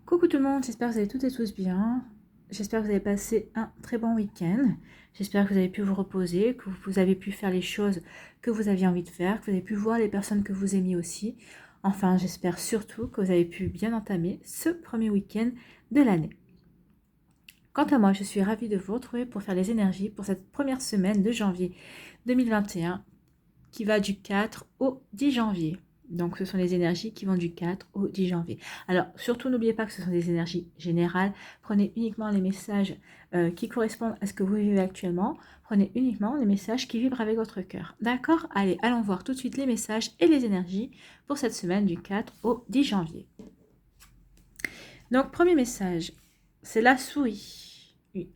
Coucou tout le monde, j'espère que vous allez toutes et tous bien. J'espère que vous avez passé un très bon week-end. J'espère que vous avez pu vous reposer, que vous avez pu faire les choses que vous aviez envie de faire, que vous avez pu voir les personnes que vous aimiez aussi. Enfin, j'espère surtout que vous avez pu bien entamer ce premier week-end de l'année. Quant à moi, je suis ravie de vous retrouver pour faire les énergies pour cette première semaine de janvier 2021 qui va du 4 au 10 janvier. Donc, ce sont les énergies qui vont du 4 au 10 janvier. Alors, surtout, n'oubliez pas que ce sont des énergies générales. Prenez uniquement les messages qui correspondent à ce que vous vivez actuellement. Prenez uniquement les messages qui vibrent avec votre cœur. D'accord? Allez, allons voir tout de suite les messages et les énergies pour cette semaine du 4 au 10 janvier. Donc, premier message, c'est la souris. Oui.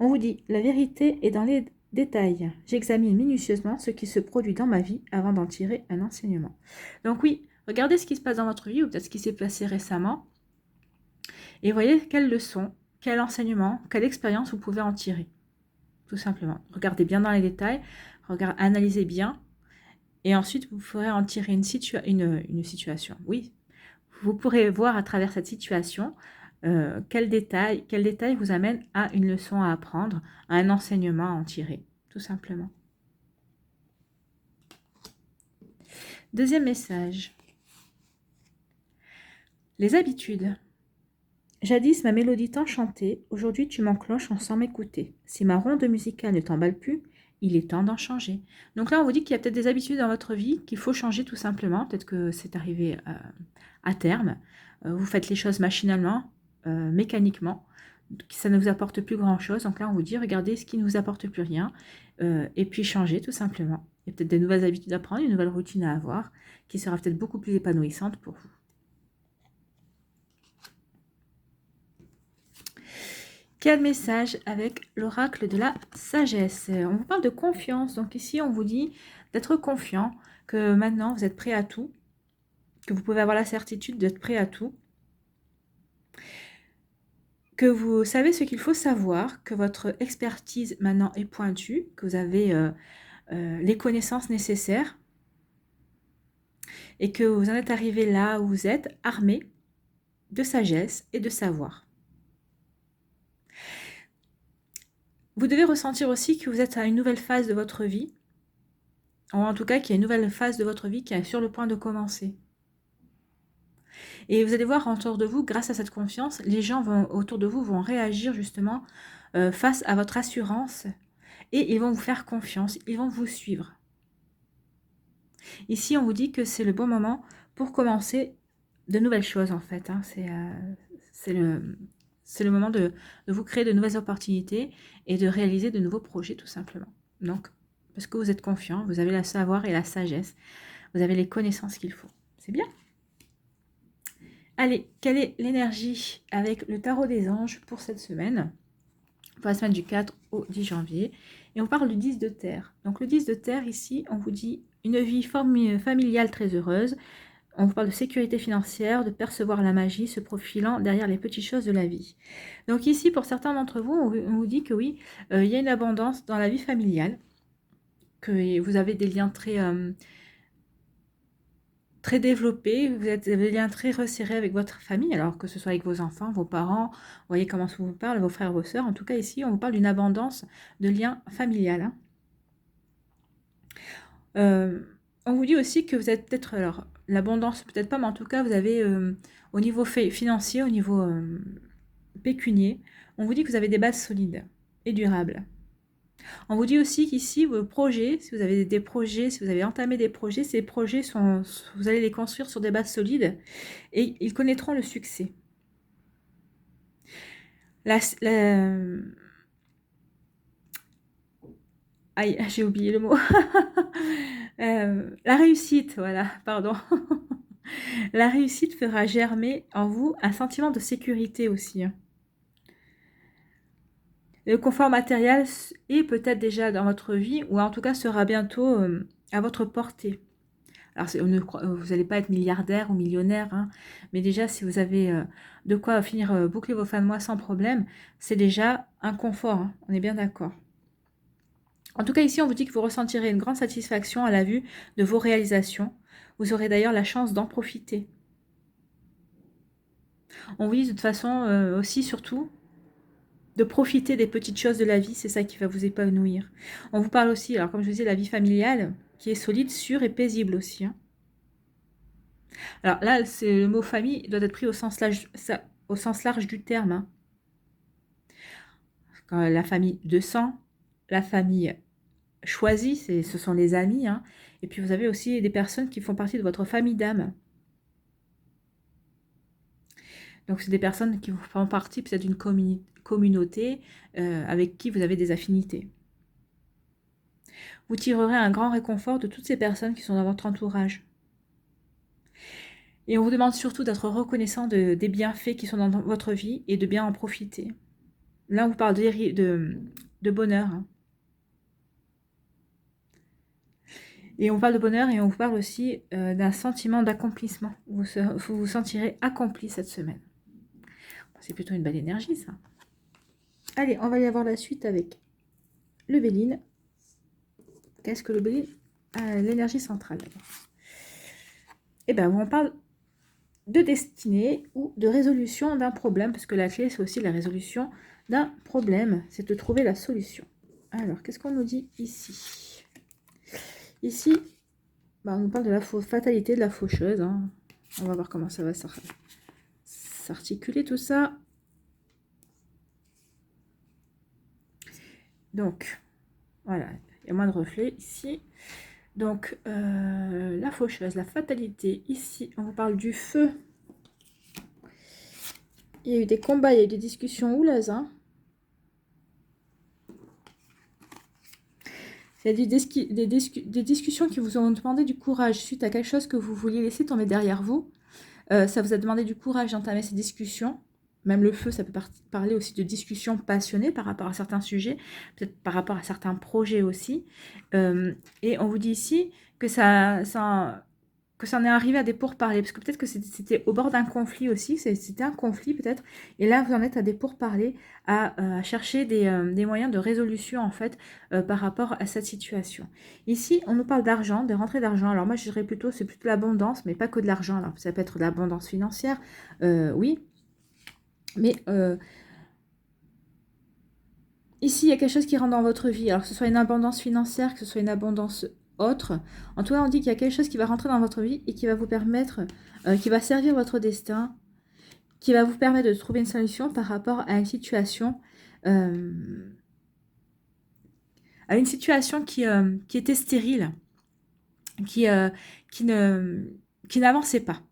On vous dit, la vérité est dans les détails. J'examine minutieusement ce qui se produit dans ma vie avant d'en tirer un enseignement. Donc oui, regardez ce qui se passe dans votre vie ou peut-être ce qui s'est passé récemment et voyez quelle leçon, quel enseignement, quelle expérience vous pouvez en tirer. Tout simplement. Regardez bien dans les détails, analysez bien et ensuite vous pourrez en tirer une situation. Oui, vous pourrez voir à travers cette situation quel détail vous amène à une leçon à apprendre, à un enseignement à en tirer, tout simplement. Deuxième message. Les habitudes. Jadis, ma mélodie t'enchantait, aujourd'hui tu m'encloches sans m'écouter. Si ma ronde musicale ne t'emballe plus, il est temps d'en changer. Donc là, on vous dit qu'il y a peut-être des habitudes dans votre vie qu'il faut changer tout simplement. Peut-être que c'est arrivé à terme. Vous faites les choses machinalement, mécaniquement. Ça ne vous apporte plus grand-chose. Donc là, on vous dit, regardez ce qui ne vous apporte plus rien. Et puis changer tout simplement. Il y a peut-être des nouvelles habitudes à prendre, une nouvelle routine à avoir, qui sera peut-être beaucoup plus épanouissante pour vous. Quel message avec l'oracle de la sagesse? On vous parle de confiance. Donc ici, on vous dit d'être confiant, que maintenant, vous êtes prêt à tout, que vous pouvez avoir la certitude d'être prêt à tout, que vous savez ce qu'il faut savoir, que votre expertise maintenant est pointue, que vous avez les connaissances nécessaires et que vous en êtes arrivé là où vous êtes, armé de sagesse et de savoir. Vous devez ressentir aussi que vous êtes à une nouvelle phase de votre vie, ou en tout cas qu'il y a une nouvelle phase de votre vie qui est sur le point de commencer. Et vous allez voir autour de vous, grâce à cette confiance, les gens autour de vous vont réagir justement face à votre assurance et ils vont vous faire confiance, ils vont vous suivre. Ici, on vous dit que c'est le bon moment pour commencer de nouvelles choses en fait. Hein. C'est le moment de vous créer de nouvelles opportunités et de réaliser de nouveaux projets tout simplement. Donc, parce que vous êtes confiant, vous avez le savoir et la sagesse, vous avez les connaissances qu'il faut. C'est bien. Allez, quelle est l'énergie avec le tarot des anges pour cette semaine? Pour la semaine du 4 au 10 janvier. Et on parle du 10 de terre. Donc le 10 de terre, ici, on vous dit une vie familiale très heureuse. On vous parle de sécurité financière, de percevoir la magie se profilant derrière les petites choses de la vie. Donc ici, pour certains d'entre vous, on vous dit que oui, il y a une abondance dans la vie familiale, que vous avez des liens très développé, vous avez des liens très resserrés avec votre famille, alors que ce soit avec vos enfants, vos parents, vous voyez comment ça vous parle, vos frères, vos sœurs. En tout cas, ici, on vous parle d'une abondance de liens familiales. On vous dit aussi que vous êtes peut-être, alors l'abondance peut-être pas, mais en tout cas, vous avez au niveau financier, au niveau pécunier, on vous dit que vous avez des bases solides et durables. On vous dit aussi qu'ici, vos projets, si vous avez des projets, si vous avez entamé des projets, ces projets, vous allez les construire sur des bases solides et ils connaîtront le succès. Aïe, j'ai oublié le mot. La réussite, voilà, pardon. La réussite fera germer en vous un sentiment de sécurité aussi. Le confort matériel est peut-être déjà dans votre vie, ou en tout cas sera bientôt à votre portée. Alors, vous n'allez pas être milliardaire ou millionnaire, hein, mais déjà, si vous avez de quoi finir boucler vos fins de mois sans problème, c'est déjà un confort, hein, on est bien d'accord. En tout cas, ici, on vous dit que vous ressentirez une grande satisfaction à la vue de vos réalisations. Vous aurez d'ailleurs la chance d'en profiter. On vous dit de toute façon aussi, surtout, de profiter des petites choses de la vie, c'est ça qui va vous épanouir. On vous parle aussi, alors comme je vous disais, la vie familiale, qui est solide, sûre et paisible aussi. Hein. Alors là, c'est le mot famille doit être pris au sens large du terme. Hein. Quand la famille de sang, la famille choisie, ce sont les amis. Hein. Et puis vous avez aussi des personnes qui font partie de votre famille d'âme. Donc c'est des personnes qui font partie peut-être d'une communauté avec qui vous avez des affinités. Vous tirerez un grand réconfort de toutes ces personnes qui sont dans votre entourage. Et on vous demande surtout d'être reconnaissant des bienfaits qui sont dans votre vie et de bien en profiter. Là, on vous parle de bonheur. Hein. Et on parle de bonheur et on vous parle aussi d'un sentiment d'accomplissement. Vous vous sentirez accompli cette semaine. C'est plutôt une belle énergie, ça. Allez, on va y avoir la suite avec le Béline. Qu'est-ce que le Béline? L'énergie centrale. Eh bien, on parle de destinée ou de résolution d'un problème, parce que la clé, c'est aussi la résolution d'un problème, c'est de trouver la solution. Alors, qu'est-ce qu'on nous dit ici? Ici, on nous parle de la fatalité, de la faucheuse. Hein. On va voir comment ça va s'articuler tout ça. Donc, voilà, il y a moins de reflets ici. Donc, la faucheuse, la fatalité. Ici, on vous parle du feu. Il y a eu des combats, il y a eu des discussions houleuses. Hein. Il y a des discussions qui vous ont demandé du courage suite à quelque chose que vous vouliez laisser tomber derrière vous. Ça vous a demandé du courage d'entamer ces discussions. Même le feu, ça peut parler aussi de discussions passionnées par rapport à certains sujets, peut-être par rapport à certains projets aussi. Et on vous dit ici que ça en est arrivé à des pourparlers, parce que peut-être que c'était au bord d'un conflit aussi, c'était un conflit peut-être, et là vous en êtes à des pourparlers, à chercher des moyens de résolution en fait par rapport à cette situation. Ici on nous parle d'argent, de rentrée d'argent, alors moi je dirais plutôt, c'est plutôt l'abondance, mais pas que de l'argent, alors ça peut être de l'abondance financière, oui, mais ici il y a quelque chose qui rentre dans votre vie, alors que ce soit une abondance financière, que ce soit une abondance autre. En tout cas, on dit qu'il y a quelque chose qui va rentrer dans votre vie et qui va vous permettre, qui va servir votre destin, qui va vous permettre de trouver une solution par rapport à une situation, qui était stérile, qui n'avançait pas.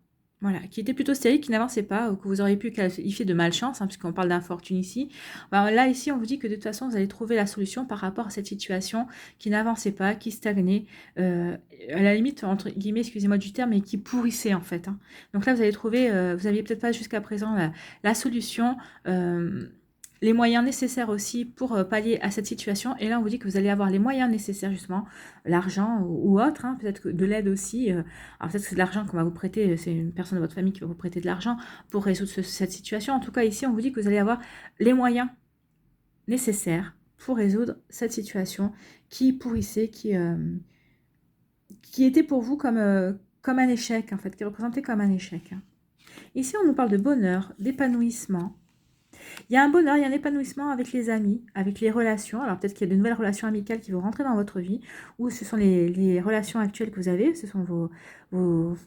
Voilà, qui était plutôt stérile, qui n'avançait pas, ou que vous auriez pu qualifier de malchance, hein, puisqu'on parle d'infortune ici. Alors là, ici, on vous dit que de toute façon, vous allez trouver la solution par rapport à cette situation qui n'avançait pas, qui stagnait, à la limite, entre guillemets, excusez-moi du terme, mais qui pourrissait en fait. Hein. Donc là, vous allez trouver, vous n'aviez peut-être pas jusqu'à présent la solution, les moyens nécessaires aussi pour pallier à cette situation. Et là, on vous dit que vous allez avoir les moyens nécessaires, justement, l'argent ou autre, hein, peut-être que de l'aide aussi. Alors peut-être que c'est de l'argent qu'on va vous prêter, c'est une personne de votre famille qui va vous prêter de l'argent pour résoudre cette situation. En tout cas, ici, on vous dit que vous allez avoir les moyens nécessaires pour résoudre cette situation qui pourrissait, qui était pour vous comme un échec, en fait, qui représentait comme un échec. Hein. Ici, on nous parle de bonheur, d'épanouissement. Il y a un bonheur, il y a un épanouissement avec les amis, avec les relations. Alors peut-être qu'il y a de nouvelles relations amicales qui vont rentrer dans votre vie, ou ce sont les relations actuelles que vous avez, ce sont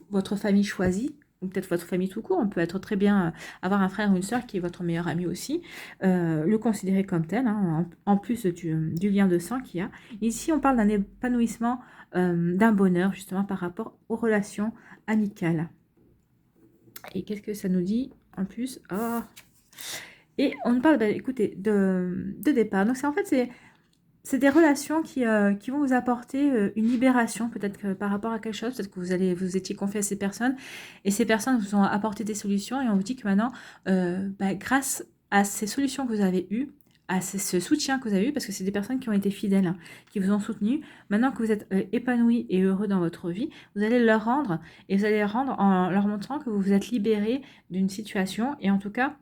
votre famille choisie, ou peut-être votre famille tout court. On peut être très bien avoir un frère ou une sœur qui est votre meilleur ami aussi, le considérer comme tel, hein, en plus du lien de sang qu'il y a. Ici, on parle d'un épanouissement, d'un bonheur justement par rapport aux relations amicales. Et qu'est-ce que ça nous dit en plus? Et on nous parle, écoutez, de départ. Donc, en fait, c'est des relations qui vont vous apporter une libération, peut-être que par rapport à quelque chose, peut-être que vous étiez confié à ces personnes, et ces personnes vous ont apporté des solutions, et on vous dit que maintenant, grâce à ces solutions que vous avez eues, à ce soutien que vous avez eu, parce que c'est des personnes qui ont été fidèles, hein, qui vous ont soutenu, maintenant que vous êtes épanoui et heureux dans votre vie, vous allez leur rendre, et vous allez leur rendre en leur montrant que vous vous êtes libéré d'une situation, et en tout cas,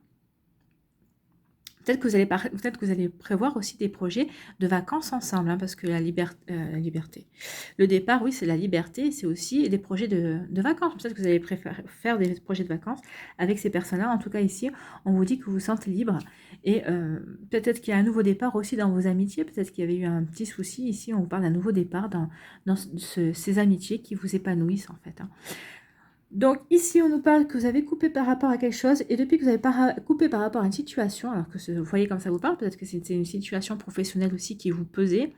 peut-être que vous allez prévoir aussi des projets de vacances ensemble, hein, parce que la liberté. Le départ, oui, c'est la liberté, c'est aussi des projets de vacances. Peut-être que vous allez préférer faire des projets de vacances avec ces personnes-là. En tout cas, ici, on vous dit que vous vous sentez libre. Et peut-être qu'il y a un nouveau départ aussi dans vos amitiés. Peut-être qu'il y avait eu un petit souci. Ici, on vous parle d'un nouveau départ dans ces amitiés qui vous épanouissent, en fait, hein. Donc ici, on nous parle que vous avez coupé par rapport à quelque chose, et depuis que vous avez coupé par rapport à une situation, alors que vous voyez comme ça vous parle, peut-être que c'était une situation professionnelle aussi qui vous pesait,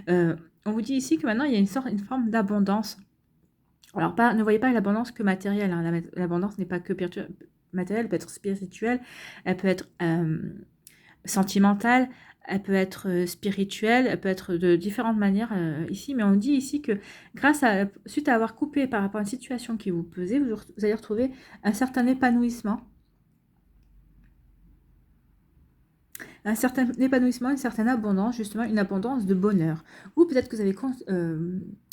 on vous dit ici que maintenant il y a une forme d'abondance. Alors ne voyez pas l'abondance que matérielle, hein. L'abondance n'est pas que matérielle, elle peut être spirituelle, elle peut être sentimentale, elle peut être spirituelle, elle peut être de différentes manières ici, mais on dit ici que suite à avoir coupé par rapport à une situation qui vous pesait, vous allez retrouver un certain épanouissement, une certaine abondance, justement une abondance de bonheur. Ou peut-être que vous avez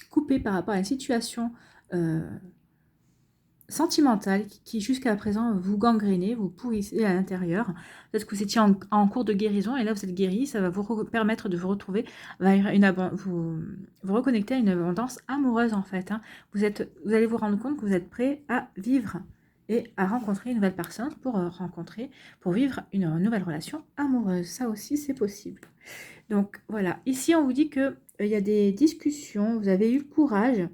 coupé par rapport à une situation sentimentale qui jusqu'à présent vous gangrénez, vous pourrissez à l'intérieur. Peut-être que vous étiez en cours de guérison et là vous êtes guéri, ça va vous permettre de vous retrouver, vous reconnecter à une abondance amoureuse en fait, hein. Vous allez vous rendre compte que vous êtes prêt à vivre et à rencontrer une nouvelle personne pour vivre une nouvelle relation amoureuse. Ça aussi c'est possible. Donc voilà, ici on vous dit que il y a des discussions, vous avez eu le courage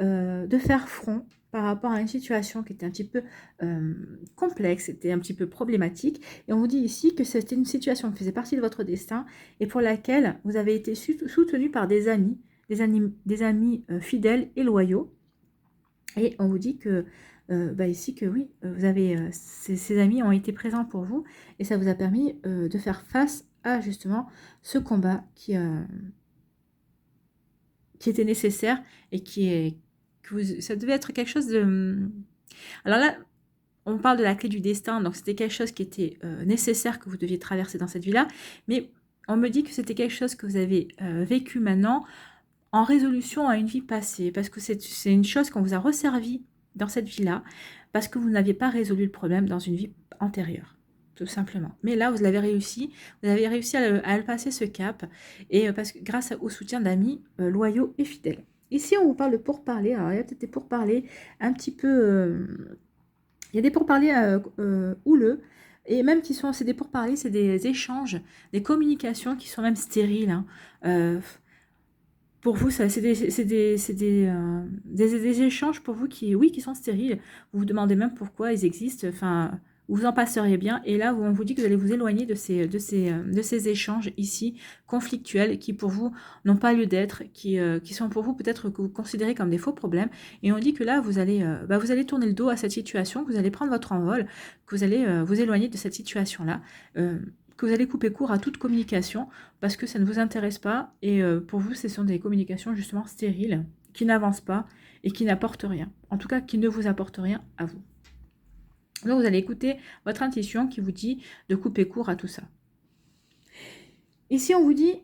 de faire front par rapport à une situation qui était un petit peu complexe, c'était un petit peu problématique. Et on vous dit ici que c'était une situation qui faisait partie de votre destin et pour laquelle vous avez été soutenu par des amis fidèles et loyaux. Et on vous dit que ici que oui, vous avez ces amis ont été présents pour vous et ça vous a permis de faire face à justement ce combat qui était nécessaire et ça devait être quelque chose de... Alors là, on parle de la clé du destin, donc c'était quelque chose qui était nécessaire que vous deviez traverser dans cette vie-là, mais on me dit que c'était quelque chose que vous avez vécu maintenant en résolution à une vie passée, parce que c'est une chose qu'on vous a resservie dans cette vie-là, parce que vous n'aviez pas résolu le problème dans une vie antérieure, tout simplement. Mais là, vous avez réussi à le passer ce cap, et grâce au soutien d'amis loyaux et fidèles. Ici, on vous parle de pourparlers. Alors, il y a peut-être des pourparlers un petit peu... il y a des pourparlers houleux, et même c'est des pourparlers, c'est des échanges, des communications qui sont même stériles, hein. Pour vous, c'est des échanges pour vous qui sont stériles. Vous vous demandez même pourquoi ils existent. Enfin, vous en passeriez bien. Et là, on vous dit que vous allez vous éloigner de ces échanges ici, conflictuels, qui pour vous n'ont pas lieu d'être, qui sont pour vous peut-être que vous considérez comme des faux problèmes. Et on dit que là, vous allez tourner le dos à cette situation, que vous allez prendre votre envol, que vous allez vous éloigner de cette situation-là. Que vous allez couper court à toute communication parce que ça ne vous intéresse pas et pour vous, ce sont des communications justement stériles qui n'avancent pas et qui n'apportent rien. En tout cas, qui ne vous apportent rien à vous. Donc, vous allez écouter votre intuition qui vous dit de couper court à tout ça. Ici, on vous dit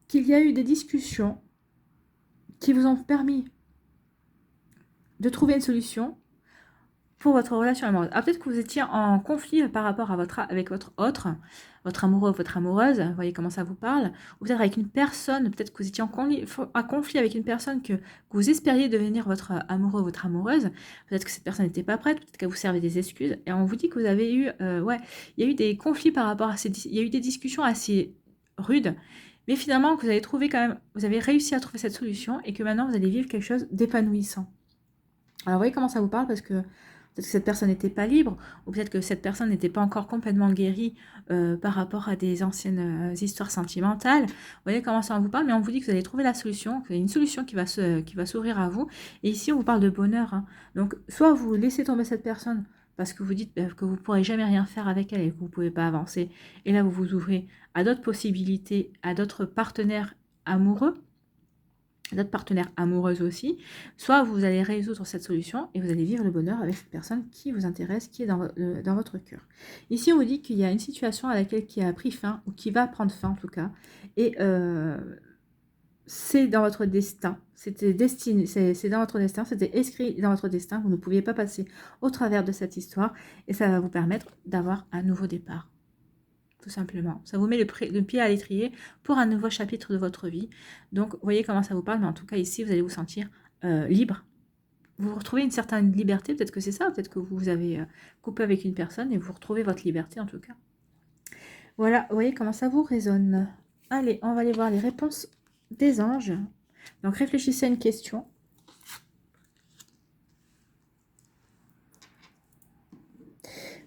qu'il y a eu des discussions qui vous ont permis de trouver une solution pour votre relation amoureuse. Alors peut-être que vous étiez en conflit par rapport avec votre amoureux ou votre amoureuse, vous voyez comment ça vous parle, ou peut-être avec une personne, peut-être que vous étiez en conflit avec une personne que vous espériez devenir votre amoureux ou votre amoureuse, peut-être que cette personne n'était pas prête, peut-être qu'elle vous servait des excuses, et on vous dit que vous avez eu, il y a eu des conflits par rapport à il y a eu des discussions assez rudes, mais finalement vous avez réussi à trouver cette solution, et que maintenant vous allez vivre quelque chose d'épanouissant. Alors vous voyez comment ça vous parle, parce que peut-être que cette personne n'était pas libre, ou peut-être que cette personne n'était pas encore complètement guérie par rapport à des anciennes histoires sentimentales. Vous voyez comment ça vous parle, mais on vous dit que vous allez trouver la solution, qu'il y a une solution qui va s'ouvrir à vous. Et ici, on vous parle de bonheur, hein. Donc, soit vous laissez tomber cette personne parce que vous dites que vous ne pourrez jamais rien faire avec elle et que vous ne pouvez pas avancer. Et là, vous vous ouvrez à d'autres possibilités, à d'autres partenaires amoureux, d'autres partenaires amoureuses aussi, soit vous allez résoudre cette solution et vous allez vivre le bonheur avec cette personne qui vous intéresse, qui est dans votre cœur. Ici, on vous dit qu'il y a une situation à laquelle qui a pris fin, ou qui va prendre fin en tout cas, et c'est dans votre destin, c'est dans votre destin, c'était écrit dans votre destin, vous ne pouviez pas passer au travers de cette histoire, et ça va vous permettre d'avoir un nouveau départ. tout simplement. Ça vous met le pied à l'étrier pour un nouveau chapitre de votre vie. Donc, vous voyez comment ça vous parle, mais en tout cas, ici, vous allez vous sentir libre. Vous retrouvez une certaine liberté, peut-être que c'est ça, peut-être que vous avez coupé avec une personne et vous retrouvez votre liberté en tout cas. Voilà, vous voyez comment ça vous résonne. Allez, on va aller voir les réponses des anges. Donc, réfléchissez à une question.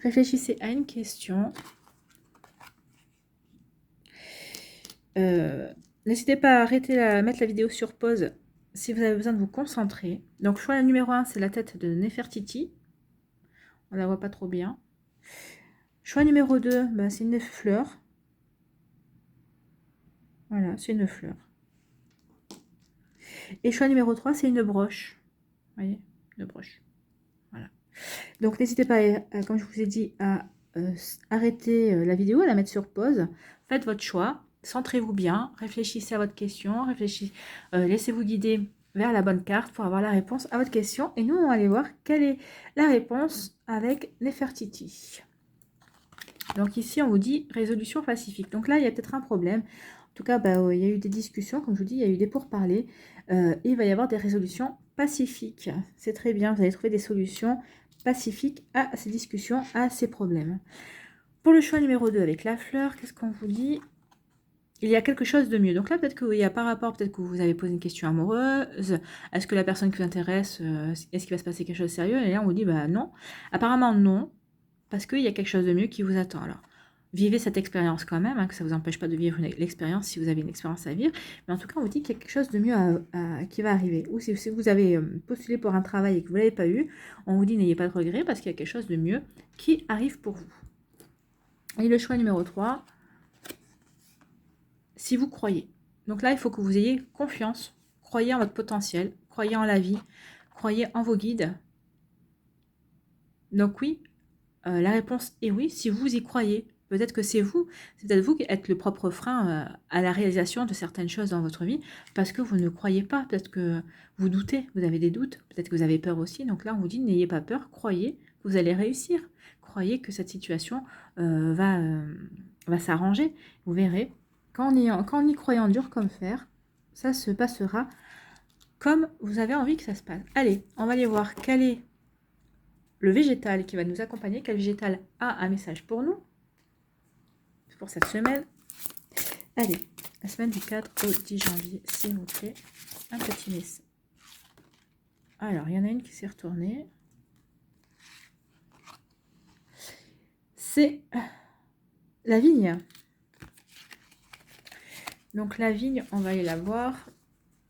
Réfléchissez à une question. N'hésitez pas à arrêter mettre la vidéo sur pause si vous avez besoin de vous concentrer. Donc, choix numéro 1, c'est la tête de Nefertiti. On la voit pas trop bien. Choix numéro 2, bah, c'est une fleur. Voilà, c'est une fleur. Et choix numéro 3, c'est une broche. Vous voyez, une broche. Voilà. Donc, n'hésitez pas, comme je vous ai dit, à arrêter la vidéo, à la mettre sur pause. Faites votre choix. Centrez-vous bien. Réfléchissez à votre question. Laissez-vous guider vers la bonne carte pour avoir la réponse à votre question. Et nous, on va aller voir quelle est la réponse avec Nefertiti. Donc ici, on vous dit résolution pacifique. Donc là, il y a peut-être un problème. En tout cas, il y a eu des discussions, comme je vous dis, il y a eu des pourparlers. Et il va y avoir des résolutions pacifiques. C'est très bien, vous allez trouver des solutions pacifiques à ces discussions, à ces problèmes. Pour le choix numéro 2 avec la fleur, qu'est-ce qu'on vous dit? Il y a quelque chose de mieux. Donc là, peut-être qu'il y a par rapport, peut-être que vous avez posé une question amoureuse. Est-ce que la personne qui vous intéresse, est-ce qu'il va se passer quelque chose de sérieux? Et là, on vous dit, non. Apparemment, non. Parce qu'il y a quelque chose de mieux qui vous attend. Alors, vivez cette expérience quand même, que ça ne vous empêche pas de vivre l'expérience si vous avez une expérience à vivre. Mais en tout cas, on vous dit qu'il y a quelque chose de mieux qui va arriver. Ou si vous avez postulé pour un travail et que vous ne l'avez pas eu, on vous dit n'ayez pas de regrets parce qu'il y a quelque chose de mieux qui arrive pour vous. Et le choix numéro 3, si vous croyez. Donc là, il faut que vous ayez confiance. Croyez en votre potentiel, croyez en la vie, croyez en vos guides. Donc oui, la réponse est oui, si vous y croyez. Peut-être que c'est peut-être vous qui êtes le propre frein à la réalisation de certaines choses dans votre vie, parce que vous ne croyez pas, peut-être que vous doutez, vous avez des doutes, peut-être que vous avez peur aussi. Donc là, on vous dit, n'ayez pas peur, croyez, vous allez réussir. Croyez que cette situation va s'arranger. Vous verrez, quand on y croit en dur comme fer, ça se passera comme vous avez envie que ça se passe. Allez, on va aller voir quel est le végétal qui va nous accompagner, quel végétal a un message pour nous, pour cette semaine. Allez, la semaine du 4 au 10 janvier, s'il vous plaît, un petit message. Alors, il y en a une qui s'est retournée. C'est la vigne. Donc, la vigne, on va aller la voir.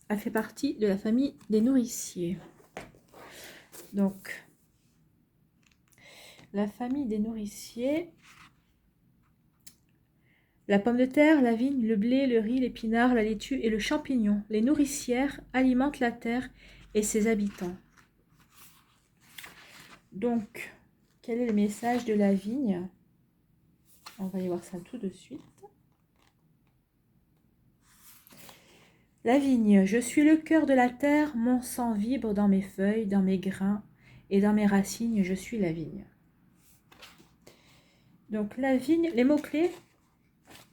Elle fait partie de la famille des nourriciers. Donc, la famille des nourriciers, la pomme de terre, la vigne, le blé, le riz, l'épinard, la laitue et le champignon. Les nourricières alimentent la terre et ses habitants. Donc, quel est le message de la vigne? On va y voir ça tout de suite. La vigne, je suis le cœur de la terre, mon sang vibre dans mes feuilles, dans mes grains et dans mes racines, je suis la vigne. Donc la vigne, les mots-clés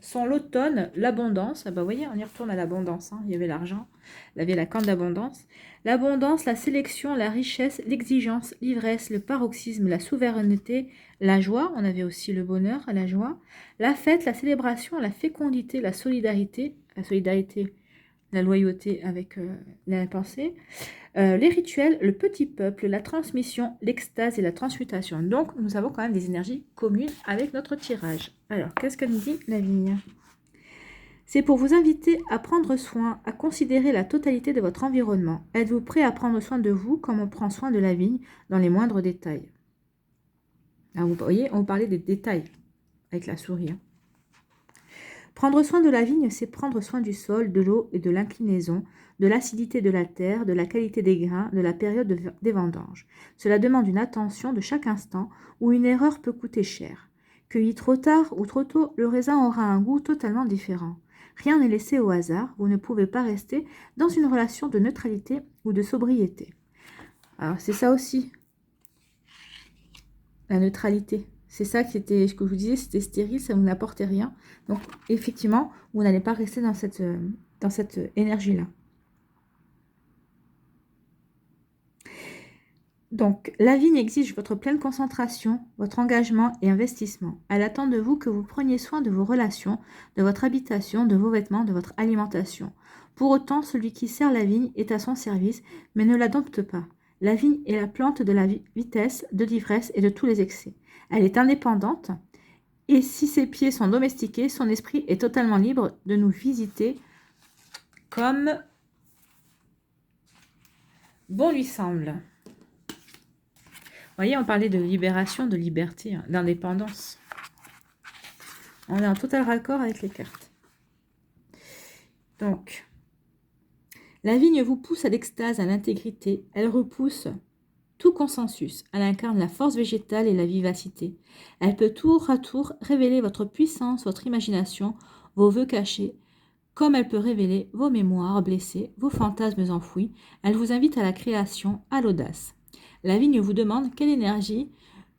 sont l'automne, l'abondance. Ah bah vous voyez, on y retourne à l'abondance. Il y avait l'argent, il y avait la corne d'abondance. L'abondance, la sélection, la richesse, l'exigence, l'ivresse, le paroxysme, la souveraineté, la joie. On avait aussi le bonheur, la joie. La fête, la célébration, la fécondité, la solidarité, la loyauté avec la pensée, les rituels, le petit peuple, la transmission, l'extase et la transmutation. Donc, nous avons quand même des énergies communes avec notre tirage. Alors, qu'est-ce que nous dit la vigne? C'est pour vous inviter à prendre soin, à considérer la totalité de votre environnement. Êtes-vous prêt à prendre soin de vous comme on prend soin de la vigne dans les moindres détails? Alors, vous voyez, on parlait des détails avec la souris. Prendre soin de la vigne, c'est prendre soin du sol, de l'eau et de l'inclinaison, de l'acidité de la terre, de la qualité des grains, de la période des vendanges. Cela demande une attention de chaque instant où une erreur peut coûter cher. Cueilli trop tard ou trop tôt, le raisin aura un goût totalement différent. Rien n'est laissé au hasard, vous ne pouvez pas rester dans une relation de neutralité ou de sobriété. Alors c'est ça aussi, la neutralité. C'est ça qui était, ce que je vous disais, c'était stérile, ça ne vous n'apportait rien. Donc, effectivement, vous n'allez pas rester dans cette énergie-là. Donc, la vigne exige votre pleine concentration, votre engagement et investissement. Elle attend de vous que vous preniez soin de vos relations, de votre habitation, de vos vêtements, de votre alimentation. Pour autant, celui qui sert la vigne est à son service, mais ne l'adopte pas. La vigne est la plante de la vitesse, de l'ivresse et de tous les excès. Elle est indépendante, et si ses pieds sont domestiqués, son esprit est totalement libre de nous visiter comme bon lui semble. Vous voyez, on parlait de libération, de liberté, hein, d'indépendance. On est en total raccord avec les cartes. Donc, la vigne vous pousse à l'extase, à l'intégrité. Elle repousse tout consensus. Elle incarne la force végétale et la vivacité. Elle peut tour à tour révéler votre puissance, votre imagination, vos vœux cachés, comme elle peut révéler vos mémoires blessées, vos fantasmes enfouis. Elle vous invite à la création, à l'audace. La vigne vous demande quelle énergie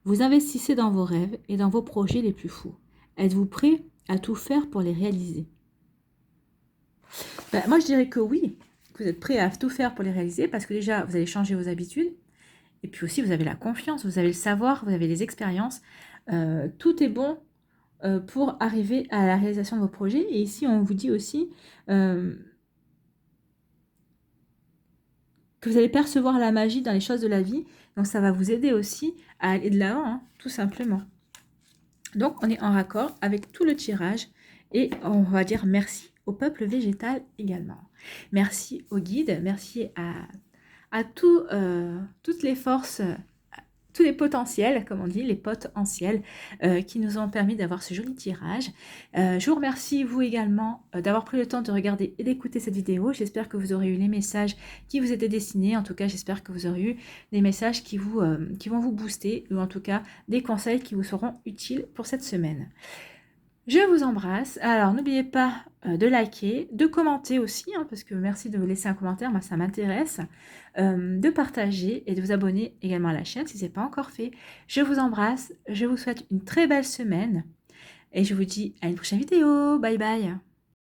vous investissez dans vos rêves et dans vos projets les plus fous. Êtes-vous prêt à tout faire pour les réaliser? Moi, je dirais que oui, que vous êtes prêt à tout faire pour les réaliser parce que déjà, vous allez changer vos habitudes et puis aussi, vous avez la confiance, vous avez le savoir, vous avez les expériences. Tout est bon pour arriver à la réalisation de vos projets. Et ici, on vous dit aussi que vous allez percevoir la magie dans les choses de la vie. Donc, ça va vous aider aussi à aller de l'avant, hein, tout simplement. Donc, on est en raccord avec tout le tirage et on va dire merci au peuple végétal également. Merci aux guides, merci à toutes les forces, tous les potentiels, comme on dit, les potentiels qui nous ont permis d'avoir ce joli tirage. Je vous remercie, vous également, d'avoir pris le temps de regarder et d'écouter cette vidéo. J'espère que vous aurez eu les messages qui vous étaient destinés. En tout cas, j'espère que vous aurez eu des messages qui vont vous booster, ou en tout cas des conseils qui vous seront utiles pour cette semaine. Je vous embrasse. Alors, n'oubliez pas de liker, de commenter aussi, hein, parce que merci de vous laisser un commentaire, moi ça m'intéresse, de partager et de vous abonner également à la chaîne si ce n'est pas encore fait. Je vous embrasse, je vous souhaite une très belle semaine et je vous dis à une prochaine vidéo. Bye bye.